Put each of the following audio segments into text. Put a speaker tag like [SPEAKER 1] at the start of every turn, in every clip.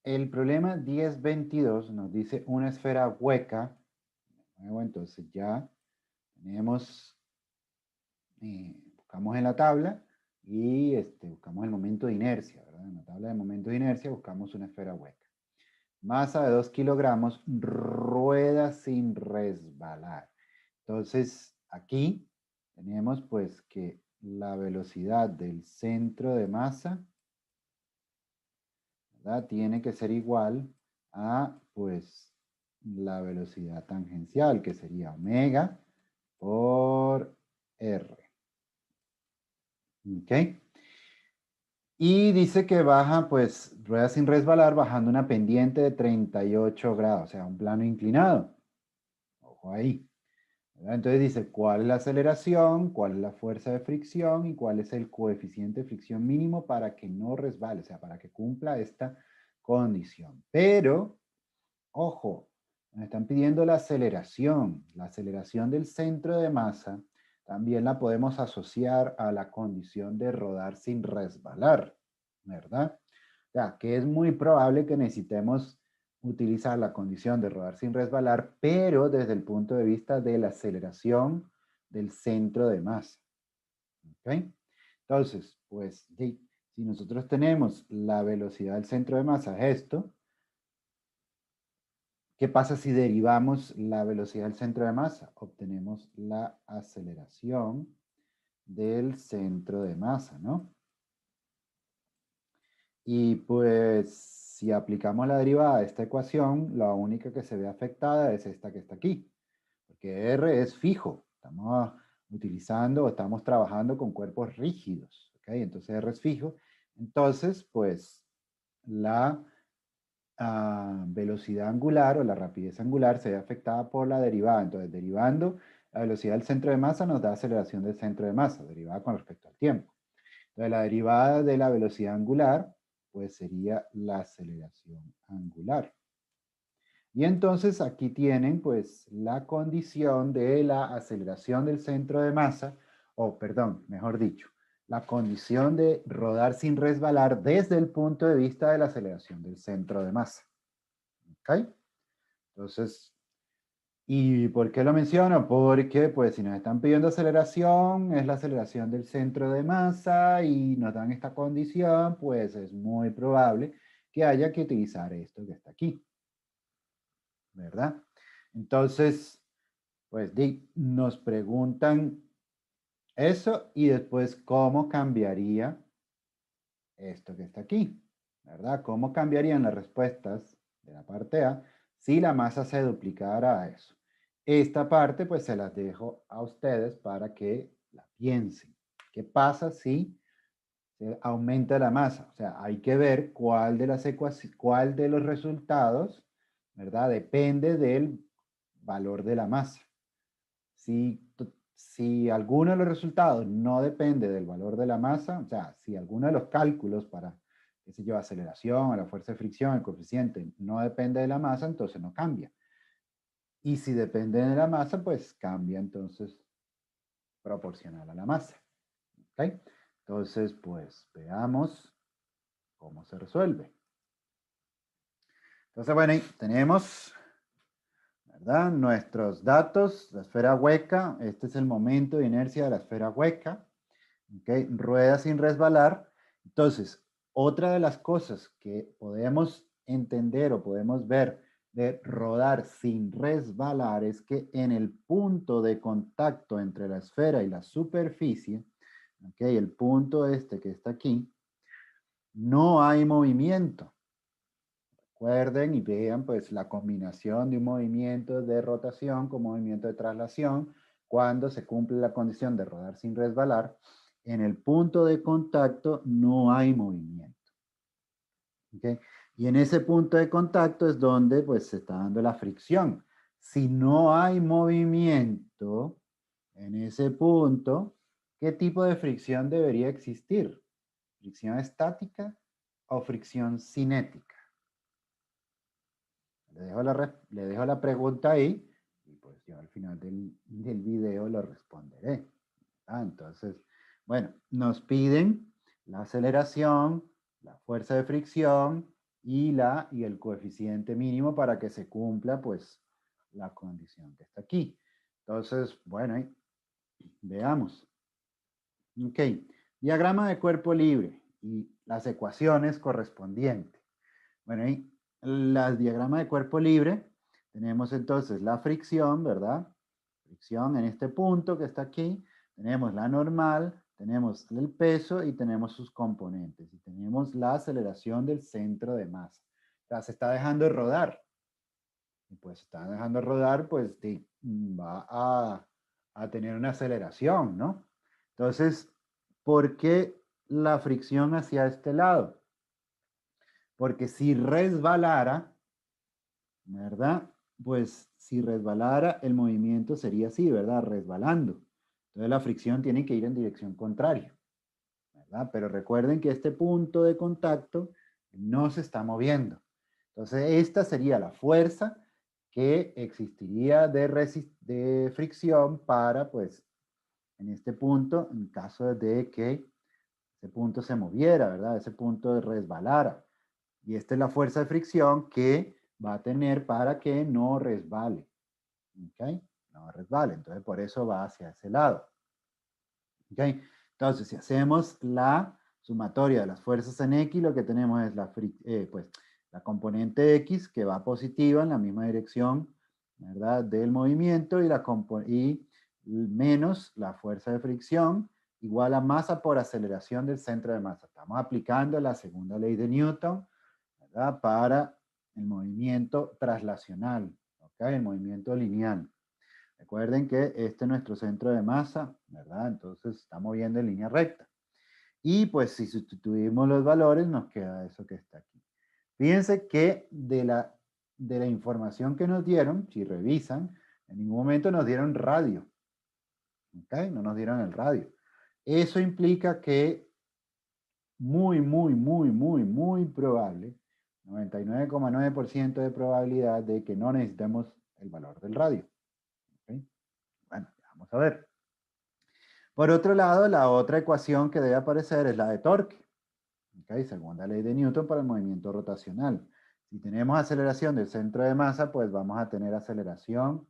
[SPEAKER 1] el problema 1022 nos dice una esfera hueca. Nuevo, entonces ya tenemos, buscamos en la tabla y buscamos el momento de inercia, ¿verdad? En la tabla de momento de inercia buscamos una esfera hueca. Masa de 2 kilogramos, rueda sin resbalar. Entonces, aquí tenemos pues que la velocidad del centro de masa, ¿verdad? Tiene que ser igual a pues la velocidad tangencial, que sería omega por R. ¿Ok? Y dice que baja, pues, rueda sin resbalar, bajando una pendiente de 38 grados, o sea, un plano inclinado. Ojo ahí. ¿Verdad? Entonces dice, ¿cuál es la aceleración? ¿Cuál es la fuerza de fricción? ¿Y cuál es el coeficiente de fricción mínimo para que no resbale? O sea, para que cumpla esta condición. Pero, ojo, nos están pidiendo la aceleración. La aceleración del centro de masa también la podemos asociar a la condición de rodar sin resbalar, ¿verdad? O sea, que es muy probable que necesitemos utilizar la condición de rodar sin resbalar, pero desde el punto de vista de la aceleración del centro de masa. ¿Ok? Entonces, pues, si nosotros tenemos la velocidad del centro de masa, esto, ¿qué pasa si derivamos la velocidad del centro de masa? Obtenemos la aceleración del centro de masa, ¿no? Y pues si aplicamos la derivada de esta ecuación, la única que se ve afectada es esta que está aquí, porque R es fijo. Estamos utilizando o estamos trabajando con cuerpos rígidos, ¿ok? Entonces R es fijo. Entonces, pues la velocidad angular o la rapidez angular se ve afectada por la derivada. Entonces, derivando la velocidad del centro de masa nos da aceleración del centro de masa, derivada con respecto al tiempo. Entonces, la derivada de la velocidad angular, pues sería la aceleración angular. Y entonces aquí tienen pues la condición de la aceleración del centro de masa, o perdón, mejor dicho, la condición de rodar sin resbalar desde el punto de vista de la aceleración del centro de masa. ¿Ok? Entonces, ¿y por qué lo menciono? Porque pues si nos están pidiendo aceleración, es la aceleración del centro de masa y nos dan esta condición, pues es muy probable que haya que utilizar esto que está aquí, ¿verdad? Entonces, pues nos preguntan eso y después cómo cambiaría esto que está aquí, ¿verdad? ¿Cómo cambiarían las respuestas de la parte A si la masa se duplicara a eso? Esta parte pues se las dejo a ustedes para que la piensen. ¿Qué pasa si se aumenta la masa? O sea, hay que ver cuál de las cuál de los resultados, ¿verdad? Depende del valor de la masa. Si alguno de los resultados no depende del valor de la masa, o sea, si alguno de los cálculos para, qué sé yo, aceleración, a la fuerza de fricción, el coeficiente, no depende de la masa, entonces no cambia. Y si depende de la masa, pues cambia entonces proporcional a la masa. ¿Ok? Entonces, pues veamos cómo se resuelve. Entonces, bueno, ahí tenemos, ¿verdad? Nuestros datos, la esfera hueca, este es el momento de inercia de la esfera hueca. ¿Okay? Rueda sin resbalar. Entonces, otra de las cosas que podemos entender o podemos ver de rodar sin resbalar es que en el punto de contacto entre la esfera y la superficie, ¿okay? El punto este que está aquí, no hay movimiento. Recuerden y vean pues la combinación de un movimiento de rotación con movimiento de traslación cuando se cumple la condición de rodar sin resbalar. En el punto de contacto no hay movimiento. ¿Okay? Y en ese punto de contacto es donde pues se está dando la fricción. Si no hay movimiento en ese punto, ¿qué tipo de fricción debería existir? ¿Fricción estática o fricción cinética? Le dejo la pregunta ahí y pues yo al final del video lo responderé. Entonces, bueno, nos piden la aceleración, la fuerza de fricción y el coeficiente mínimo para que se cumpla pues la condición que está aquí. Entonces, bueno, ahí veamos. Ok, diagrama de cuerpo libre y las ecuaciones correspondientes. Bueno, ahí el diagrama de cuerpo libre tenemos entonces la fricción, ¿verdad? Fricción en este punto que está aquí. Tenemos la normal, tenemos el peso y tenemos sus componentes. Y tenemos la aceleración del centro de masa. O sea, se está dejando rodar. Y pues está dejando rodar, pues va a tener una aceleración, ¿no? Entonces, ¿por qué la fricción hacia este lado? Porque si resbalara, ¿verdad? Pues si resbalara, el movimiento sería así, ¿verdad? Resbalando. Entonces la fricción tiene que ir en dirección contraria, ¿verdad? Pero recuerden que este punto de contacto no se está moviendo. Entonces esta sería la fuerza que existiría de fricción para, pues, en este punto, en caso de que ese punto se moviera, ¿verdad? Ese punto resbalara. Y esta es la fuerza de fricción que va a tener para que no resbale. ¿Ok? No resbale. Entonces, por eso va hacia ese lado. ¿Ok? Entonces, si hacemos la sumatoria de las fuerzas en X, lo que tenemos es pues, la componente X que va positiva en la misma dirección, ¿verdad? Del movimiento y menos la fuerza de fricción igual a masa por aceleración del centro de masa. Estamos aplicando la segunda ley de Newton, ¿verdad? Para el movimiento traslacional, ¿ok? El movimiento lineal. Recuerden que este es nuestro centro de masa, ¿verdad? Entonces está moviendo en línea recta. Y pues si sustituimos los valores nos queda eso que está aquí. Fíjense que de la información que nos dieron, si revisan, en ningún momento nos dieron radio, ¿ok? No nos dieron el radio. Eso implica que muy probable, 99,9% de probabilidad de que no necesitemos el valor del radio. ¿Ok? Bueno, vamos a ver. Por otro lado, la otra ecuación que debe aparecer es la de torque. ¿Ok? Segunda ley de Newton para el movimiento rotacional. Si tenemos aceleración del centro de masa, pues vamos a tener aceleración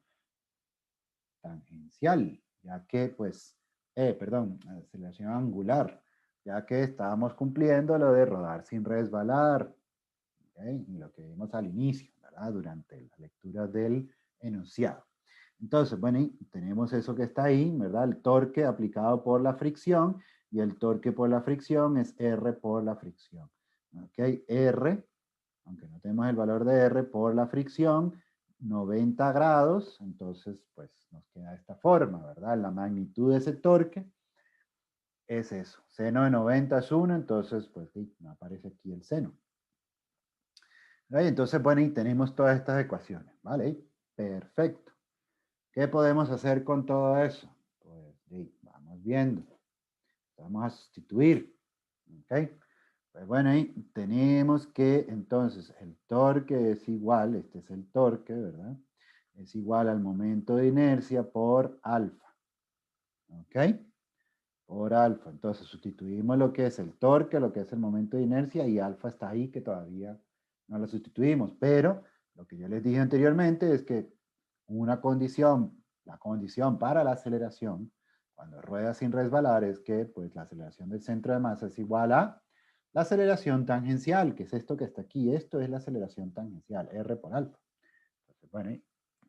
[SPEAKER 1] tangencial, ya que, pues, perdón, aceleración angular, ya que estábamos cumpliendo lo de rodar sin resbalar, ¿okay? Y lo que vimos al inicio, ¿verdad? Durante la lectura del enunciado. Entonces, bueno, y tenemos eso que está ahí, ¿verdad? El torque aplicado por la fricción y el torque por la fricción es R por la fricción. ¿Ok? R, aunque no tenemos el valor de R por la fricción, 90 grados, entonces pues nos queda de esta forma, ¿verdad? La magnitud de ese torque es eso. Seno de 90 es 1, entonces pues sí, me aparece aquí el seno. ¿Vale? Entonces, bueno, y tenemos todas estas ecuaciones, ¿vale? Perfecto. ¿Qué podemos hacer con todo eso? Pues sí, vamos viendo. Vamos a sustituir. ¿Ok? Pues bueno, ahí tenemos que entonces el torque es igual, este es el torque, ¿verdad? Es igual al momento de inercia por alfa. ¿Ok? Por alfa. Entonces sustituimos lo que es el torque, lo que es el momento de inercia y alfa está ahí que todavía no lo sustituimos. Pero lo que yo les dije anteriormente es que una condición, la condición para la aceleración, cuando rueda sin resbalar, es que pues la aceleración del centro de masa es igual a la aceleración tangencial, que es esto que está aquí. Esto es la aceleración tangencial, R por alfa. Entonces, bueno,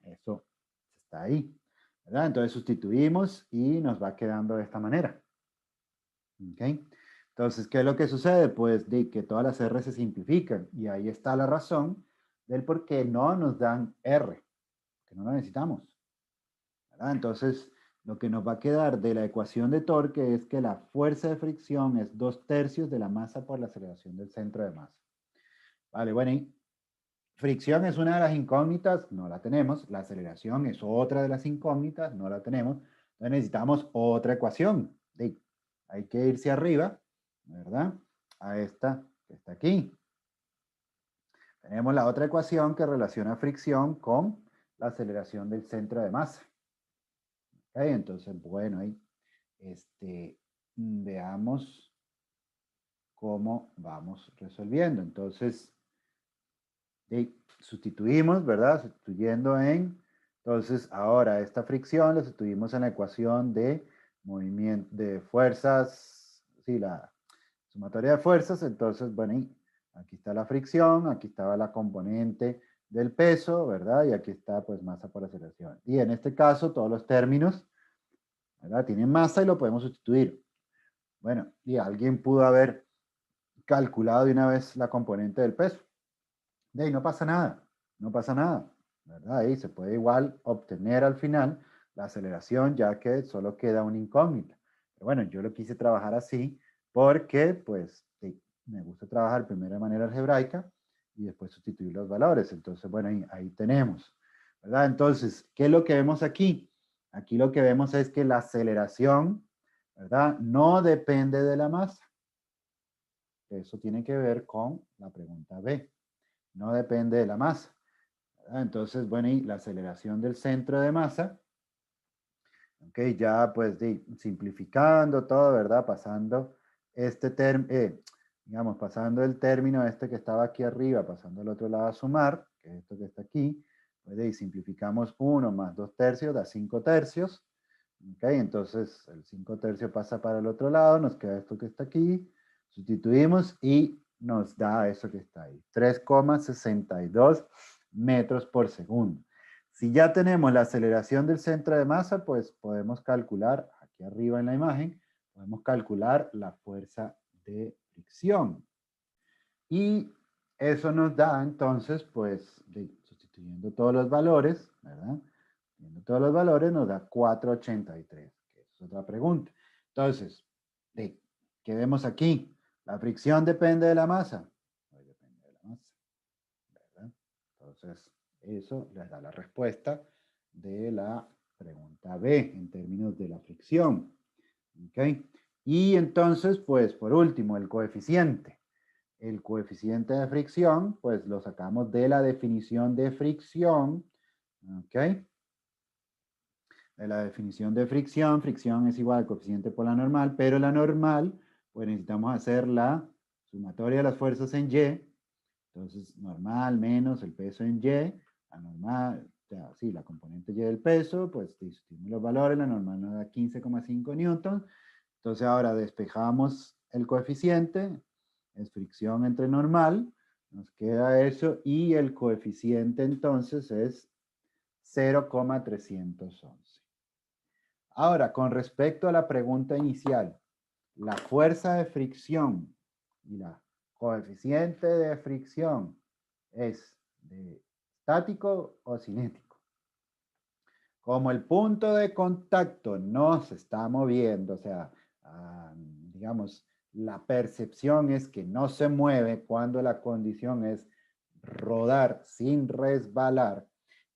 [SPEAKER 1] eso está ahí, ¿verdad? Entonces sustituimos y nos va quedando de esta manera. ¿Ok? Entonces, ¿qué es lo que sucede? Pues de que todas las R se simplifican y ahí está la razón del por qué no nos dan R, que no lo necesitamos, ¿verdad? Entonces, lo que nos va a quedar de la ecuación de torque es que la fuerza de fricción es 2/3 de la masa por la aceleración del centro de masa. Vale, bueno, y fricción es una de las incógnitas, no la tenemos. La aceleración es otra de las incógnitas, no la tenemos. Entonces necesitamos otra ecuación. Hay que irse arriba, ¿verdad? A esta que está aquí. Tenemos la otra ecuación que relaciona fricción con la aceleración del centro de masa. ¿Ok? Entonces, bueno, ahí veamos cómo vamos resolviendo. Entonces, Y sustituimos, ¿verdad? Sustituyendo en, entonces ahora esta fricción la sustituimos en la ecuación de movimiento, de fuerzas, sí, la sumatoria de fuerzas, entonces, bueno, y aquí está la fricción, aquí estaba la componente del peso, ¿verdad? Y aquí está, pues, masa por aceleración. Y en este caso, todos los términos, ¿verdad? Tienen masa y lo podemos sustituir. Bueno, y alguien pudo haber calculado de una vez la componente del peso. De ahí no pasa nada, no pasa nada, ¿verdad? Ahí se puede igual obtener al final la aceleración, ya que solo queda una incógnita. Pero bueno, yo lo quise trabajar así porque, pues, sí, me gusta trabajar primero de manera algebraica y después sustituir los valores. Entonces, bueno, ahí tenemos, ¿verdad? Entonces, ¿qué es lo que vemos aquí? Aquí lo que vemos es que la aceleración, ¿verdad? No depende de la masa. Eso tiene que ver con la pregunta B. No depende de la masa, ¿verdad? Entonces, bueno, y la aceleración del centro de masa, ok, ya pues simplificando todo, ¿verdad? Pasando este término, digamos, pasando el término este que estaba aquí arriba, pasando al otro lado a sumar, que es esto que está aquí, pues simplificamos 1 más 2 tercios da 5 tercios, ok, entonces el 5 tercios pasa para el otro lado, nos queda esto que está aquí, sustituimos y nos da eso que está ahí, 3,62 metros por segundo. Si ya tenemos la aceleración del centro de masa, pues podemos calcular, aquí arriba en la imagen, podemos calcular la fuerza de fricción. Y eso nos da entonces, pues, sustituyendo todos los valores, ¿verdad? Sustituyendo todos los valores nos da 4,83, que es otra pregunta. Entonces, ¿qué vemos aquí? ¿La fricción depende de la masa? Pues depende de la masa, ¿verdad? Entonces, eso les da la respuesta de la pregunta B en términos de la fricción. ¿Ok? Y entonces, pues, por último, el coeficiente. El coeficiente de fricción, pues lo sacamos de la definición de fricción. ¿Ok? De la definición de fricción, fricción es igual al coeficiente por la normal, pero la normal, pues necesitamos hacer la sumatoria de las fuerzas en Y. Entonces, normal menos el peso en Y, la normal, o sea, sí, la componente Y del peso, pues discutimos los valores, la normal nos da 15,5 newtons. Entonces, ahora despejamos el coeficiente, es fricción entre normal, nos queda eso, y el coeficiente entonces es 0,311. Ahora, con respecto a la pregunta inicial, la fuerza de fricción y la coeficiente de fricción es de estático o cinético. Como el punto de contacto no se está moviendo, o sea, digamos, la percepción es que no se mueve cuando la condición es rodar sin resbalar,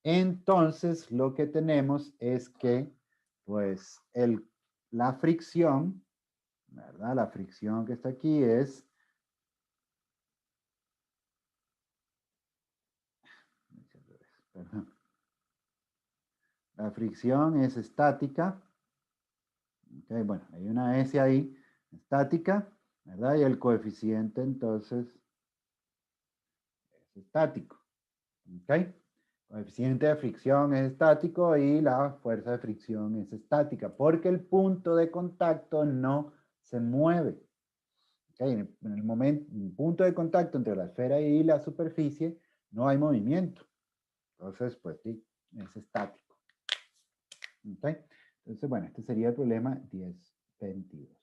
[SPEAKER 1] entonces lo que tenemos es que, pues, la fricción, ¿verdad? La fricción que está aquí es, perdón, la fricción es estática. Okay, bueno, hay una S ahí, estática, ¿verdad? Y el coeficiente entonces es estático. ¿Ok? Coeficiente de fricción es estático y la fuerza de fricción es estática, porque el punto de contacto no se mueve. ¿Okay? En el momento, en el punto de contacto entre la esfera y la superficie no hay movimiento. Entonces, pues sí, es estático. ¿Okay? Entonces, bueno, este sería el problema 10.22.